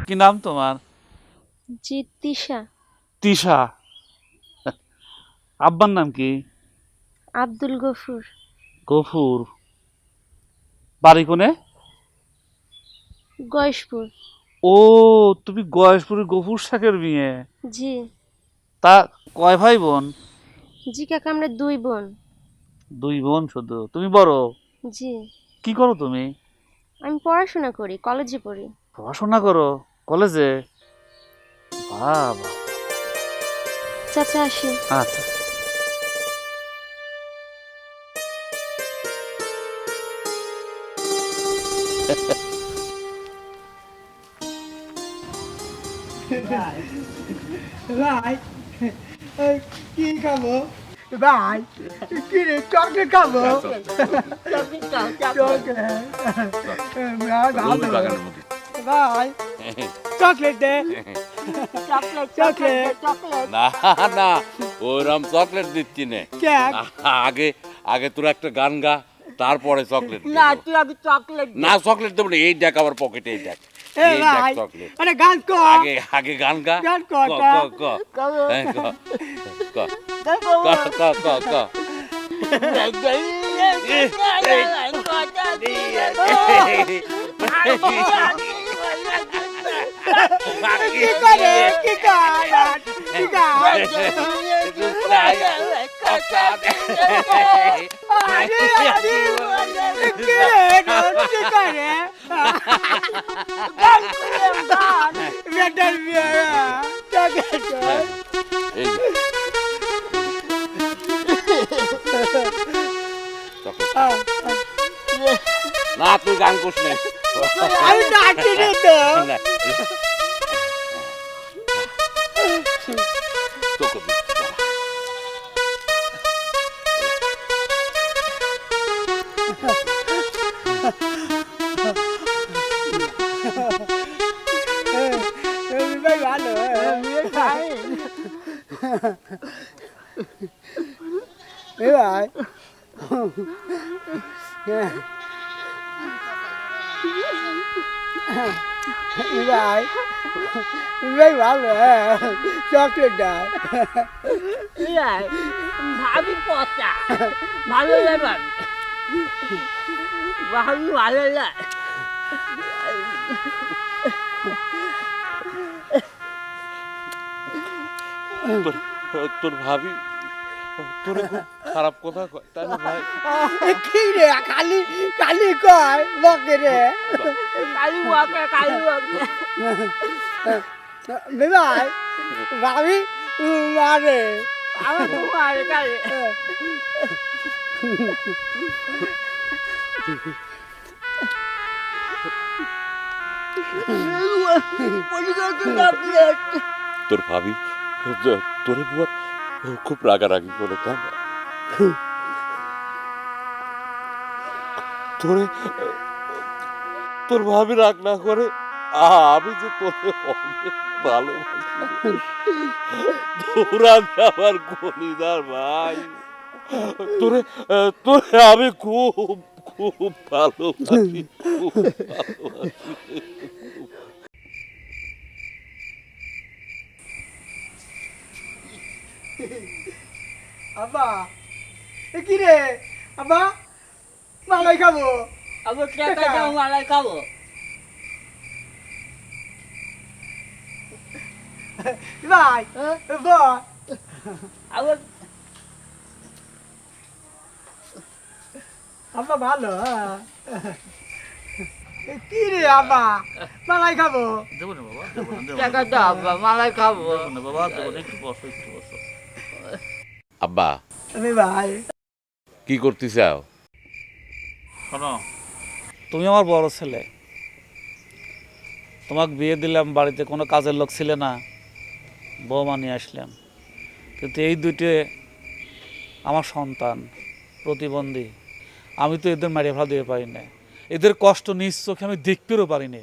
কি নাম তোমার? জি, তিশা। তিশা। আব্বার নাম কি? আব্দুল গফুর। গফুর। বাড়ি কোনে? গয়েশপুর। ও, তুমি গয়েশপুরের গফুর শাকের মেয়ে। জি। তা কয় ভাই বোন? জি কাকা, আমরা 2 বোন। দুই বোন শুধু? তুমি বড়? জি। কি করো তুমি? আমি পড়াশোনা করি, কলেজে পড়ি। পড়াশোনা করো? কলেজে? বাবা। চাচা আসি। আচ্ছা। ভাই কি খাবো ভাই? কি রে, চকলেট খাবো? ভাই চকলেট দে। চকলেট না না, ওরম চকলেট দিচ্ছি না। কেক আগে আগে তোর একটা গান গা, তারপরে চকলেট দিব। না, তুই আগে চকলেট না, চকলেট দেবো না। এই দেখ আমার পকেটে, এই দেখ, এ এই দেখ ভাই চকলেট। আরে গান কর। আগে আগে গান গা। গান ক কর ক ক হ্যাঁ, ক ক ক ক ক ক। কি করে কি কর কি কর? আরে আরে কি রে কি করে? বেটার বিয়ে চকলেট কর। এই যে, চকলেট। না, তুই গান করছ না। আমি নাচি রে তো। না, তোকে দিচ্ছি, দাঁড়া। ভাই ভালো ভাই ভাই ভাই ভালো চকলেট ডাল ভাবি পচা ভালো লাগে, ভাবি ভালো লাগে। তোর ভাবি তোর খারাপ কথা কয়, তাই না ভাই? কি রে খালি খালি কয় বকে রে কালি ওয়াকে কালি ওয়াকে ভাই ভাবি মারে আমার তোমার কালি তোর ভাবি তোরে বুয়া খুব রাগারাগি করে, তাই না? তোরে তোর ভাবি রাগ না করে, আমি যে তোরে অনেক ভালোবাসি। তোরা আমার কলিজার ভাই। তোরে তোরে আমি খুব খুব ভালোবাসি, খুব ভালোবাসি। আব্বা কি রে আব্বা মালাই খাবো আমার টাকা দাও, মালাই খাবো। ভাই বল আমার আব্বা ভালো কি রে আব্বা মালাই খাবো দেবো না বাবা, দেবো না, দেবো না। টাকা দাও, মালাই খাবো। দেবো না বাবা, দেবো না, একটু বসো, একটু বসো। আব্বা, আমি ভাই কি করতে চাও? শোনো, তুমি আমার বড় ছেলে, তোমাকে বিয়ে দিলাম, বাড়িতে কোনো কাজের লোক ছিলে না, বৌমা নিয়ে আসলাম। কিন্তু এই দুইটে আমার সন্তান, প্রতিবন্ধী। আমি তো এদের মারিয়ে ফেলা দিতে পারি না, এদের কষ্ট নিজ চোখে আমি দেখতেও পারি না।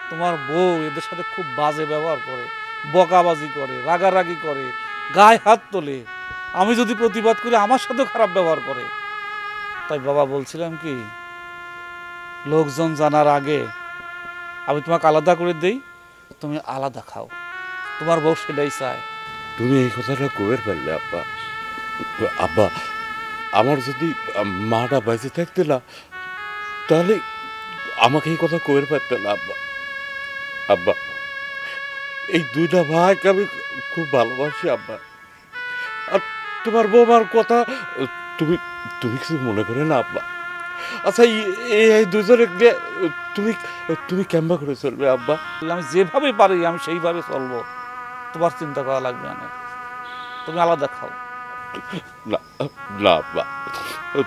তোমার বউ এদের সাথে খুব বাজে ব্যবহার করে, বকাবাজি করে, রাগারাগি করে, গায়ে হাত তোলে। আমি যদি প্রতিবাদ করি আমার সাথেও খারাপ ব্যবহার করে। তাই বাবা বলছিলাম কি, লোকজন জানার আগে আমি তোমাকে আলাদা করে দেই, তুমি আলাদা খাও, তোমার বউ সেটাই চায়। তুমি এই কথাটা কবের পারলে আব্বা? আব্বা, আমার যদি মাটা বেঁচে থাকতে না, তাহলে আমাকে এই কথা কবের পারতে না আব্বা। আব্বা, এই দুইটা ভাইকে আমি খুব ভালোবাসি আব্বা। আর তোমার বৌমার কথা তুমি তুমি কিছু মনে করে না আব্বা? আচ্ছা, এই দুজনে তুমি তুমি কেমবা করে চলবে আব্বা? আমি যেভাবে পারি আমি সেইভাবে চলবো, তোমার চিন্তা করা লাগবে না, তুমি আলাদা খাও। না না আব্বা,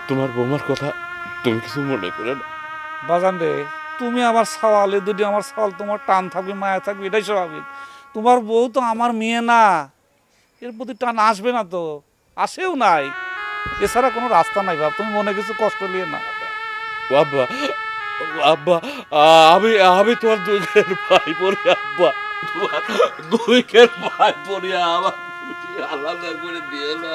তোমার বৌমার কথা তুমি কিছু মনে করে না। বাজান রে, তুমি আমার সওয়াল, এ দুটি আমার সওয়াল, তোমার টান থাকবে, মায়া থাকবে, এটাই স্বাভাবিক। তোমার বউ তো আমার মেয়ে না, এর প্রতি টান আসবে না, তো আসেও নাই, এছাড়া কোনো রাস্তা নাই বাপ, তুমি মনে কিছু কষ্ট নিয়ে না। আব্বা, আব্বা, আমি আমি তোমার দুইকের ভাই পড়ি আব্বা, তোমার দুইকের ভাই পড়ি, আমার আলাদা করে দিয়ে না।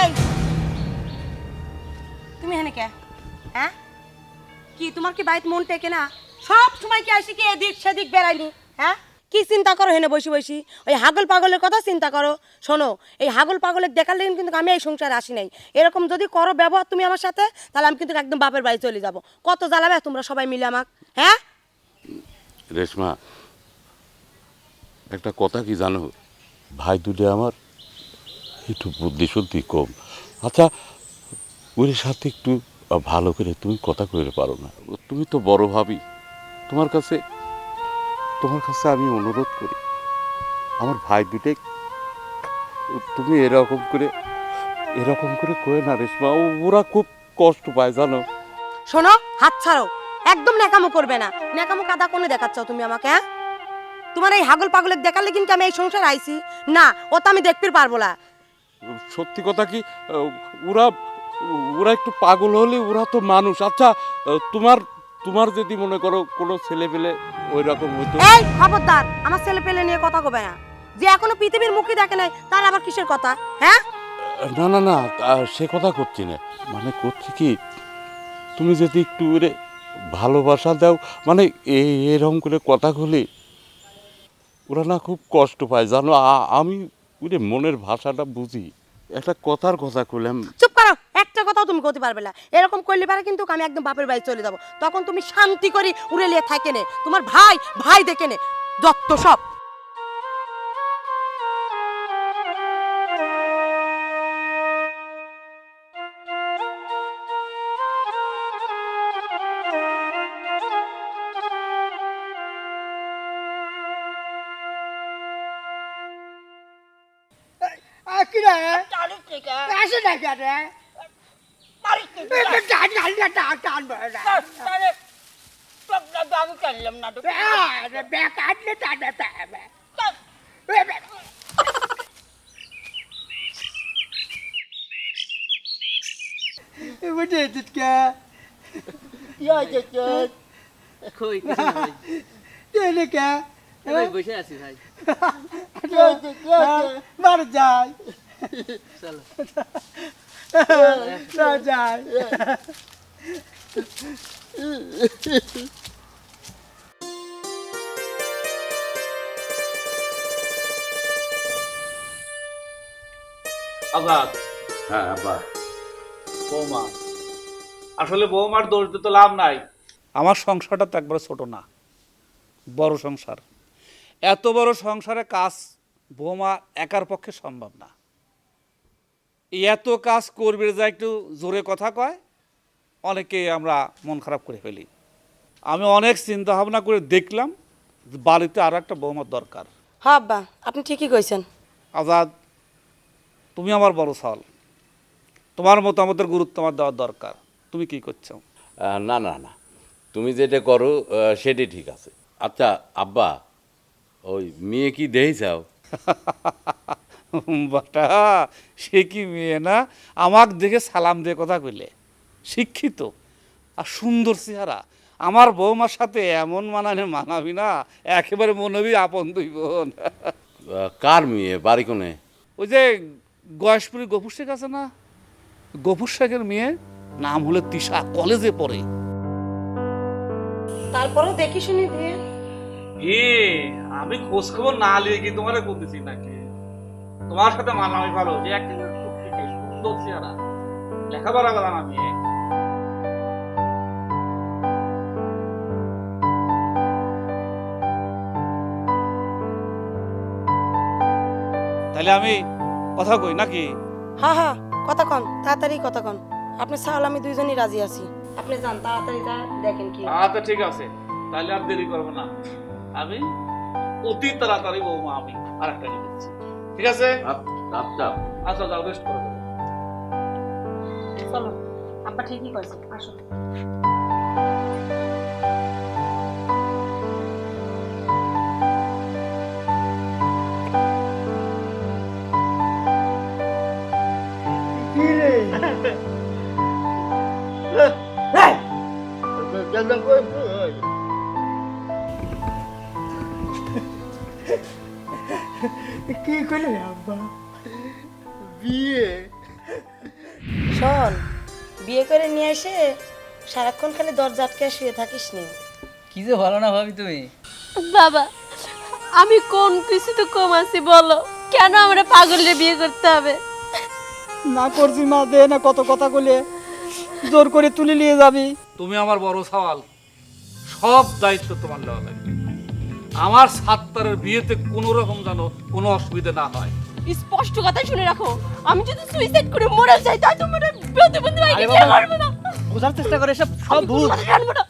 এই তুমি এখানে কে? হ্যাঁ, কি তোমার কি বাইত মন টেকে না? সব সময় কি আসি কি এদিক সেদিক বেড়াইনি? হ্যাঁ, কি চিন্তা করো হেনে বসে বসি? ওই হাগল পাগলের কথা চিন্তা করো। শোনো, এই হাগল পাগলের দেখার লেগে কিন্তু আমি এই সংসারে আসি নাই। এরকম যদি করো ব্যবহার তুমি আমার সাথে, তাহলে আমি কিন্তু একদম বাপের বাড়ি চলে যাব। কত জ্বালাবে তোমরা সবাই মিলে আমাক? হ্যাঁ রেশমা, একটা কথা কি জানো, ভাই দুটো আমার একটু বুদ্ধি শুদ্ধি কম। আচ্ছা, ওর সাথে একটু ভালো করে তুমি কথা কইতে পারো না? তুমি তো বড় ভাবি, তোমার কাছে আমি অনুরোধ করি, আমার ভাই দুটে তুমি এরকম করে কয়ে না রেশমা, ওরা খুব কষ্ট পায় জানো। শোনো, হাত ছাড়ো, একদম ন্যাকামো করবে না। ন্যাকামো কাদা কোনে দেখাচ্ছ তুমি আমাকে? হ্যাঁ, তোমার এই হাগল পাগলের দেখালে কিন্তু আমি এই সংসার আইছি না, ও তো আমি দেখতে পারবো না। সত্যি কথা কি, ওরা ওরা একটু পাগল হলে ওরা তো মানুষ। আচ্ছা, তোমার যদি মনে করো কোনো ছেলে পেলে ওই রকম হতো। এই খবরদার, আমার ছেলে পেলে নিয়ে কথা কবে না। যে এখনো পৃথিবীর মুখই দেখে নাই, তার আবার কিসের কথা? হ্যাঁ, না না না, সে কথা করছি না, মানে করছি কি, তুমি যদি একটু ওরে ভালোবাসা দাও, মানে এরকম করে কথা বলে ওরা না খুব কষ্ট পায় জানো। আমি ওরে মনের ভাষাটা বুঝি। একটা কথার কথা কইলাম। চুপ করো, একটা কথাও তুমি করতে পারবে না। এরকম করলে পারে কিন্তু আমি একদম বাপের বাড়ি চলে যাব। তখন তুমি শান্তি করে উড়ে লিয়ে থাকে নে, তোমার ভাই ভাই দেখে নে, যত সব। কিরে চালু থেকে আসে না কেন টান টান টান টান তাহলে আমি চাইলাম না তো। কাটলে টান বুঝে কে কই কিছু না ভাই, তেলে কে ভাই বসে আছি ভাই। মার যায় চলো না যায় আজাদ, হ্যাঁ আব্বা। বৌমা, আসলে বৌমার দোষ দিতে তো লাভ নাই। আমার সংসারটা তো একবারে ছোট না, বড় সংসার। এত বড় সংসারে কাজ বৌমা একার পক্ষে সম্ভব না। এত কাজ করবে যা একটু জোরে কথা কয়, অনেকে আমরা মন খারাপ করে ফেলি। আমি অনেক চিন্তা ভাবনা করে দেখলাম বাড়িতে আরও একটা বৌমার দরকার। হ্যাঁ আব্বা, আপনি ঠিকই কইছেন। আজাদ, তুমি আমার বড় সাল, তোমার মতামতের গুরুত্ব আমার দেওয়ার দরকার। তুমি কি করছো? না না না, তুমি যেটা করো সেটাই ঠিক আছে। আচ্ছা আব্বা, ওই মেয়ে কি দেই যাও? বাটা সে কি মেয়ে না, আমাকে দেখে সালাম দিয়ে কথা কইলে। শিক্ষিত আর সুন্দর চেহারা, আমার বৌমার সাথে এমন মানাবি না, একেবারে মনবি আপন দুই বোন। কার মেয়ে, বাড়ি কোনে? ওই যে গয়েশপুরি গফুর শেখ আছে না, গফুর শেখের মেয়ে, নাম হলো তিশা, কলেজে পড়ে। তারপরেও দেখি শুনি দিয়ে আমি খোঁজ খবর না নিয়ে কি তোমারে বলতেছি নাকি? তোমার সাথে মানামি ভালো, যে একটা সুন্দর চেহারা, লেখাপড়া করা না মেয়ে। তাহলে আমি কথা কই নাকি? হ্যাঁ হ্যাঁ, কথা কন, তাড়াতাড়ি কথা কন। আপনি চাল আমি দুইজনই রাজি আছি। আপনি যান, তাড়াতাড়ি যা দেখেন কি। আচ্ছা ঠিক আছে, তাহলে আর দেরি করবো না, আমি অতি তাড়াতাড়ি বৌমা আমি আর একটা নিয়ে দিচ্ছি। ঠিক আছে? আচ্ছা আচ্ছা যাও, রেস্ট করে দেবো। চলো, আব্বা ঠিকই কইছে, আসো। কি রে কেন কই কি কইলে আব্বা? বিয়ে? শোন, বিয়ে করে নিয়ে এসে সারাক্ষণ খালি দরজা আটকে শুয়ে থাকিস নি। কি যে ভালো না ভাবি তুমি। বাবা, আমি কোন কিছু তো কম আছি বলো, কেন আমরা পাগলের বিয়ে করতে হবে? না করছি মা, দে না কত কথা বলে জোর করে তুলে নিয়ে যাবি। তুমি আমার বড় সওয়াল, সব দায়িত্ব তোমার নেওয়া লাগবে। আমার সাত্তারের বিয়েতে কোনো রকম যেন কোনো অসুবিধা না হয়। স্পষ্ট কথা শুনে রাখো, আমি যদি সুইসাইড করে মরে যাই তাই তোমার প্রতিবন্ধী ভাইকে আরে ছেড়ে বাবা, মারবো না। বোঝার চেষ্টা করে, সব সব ভুল। জানবো না।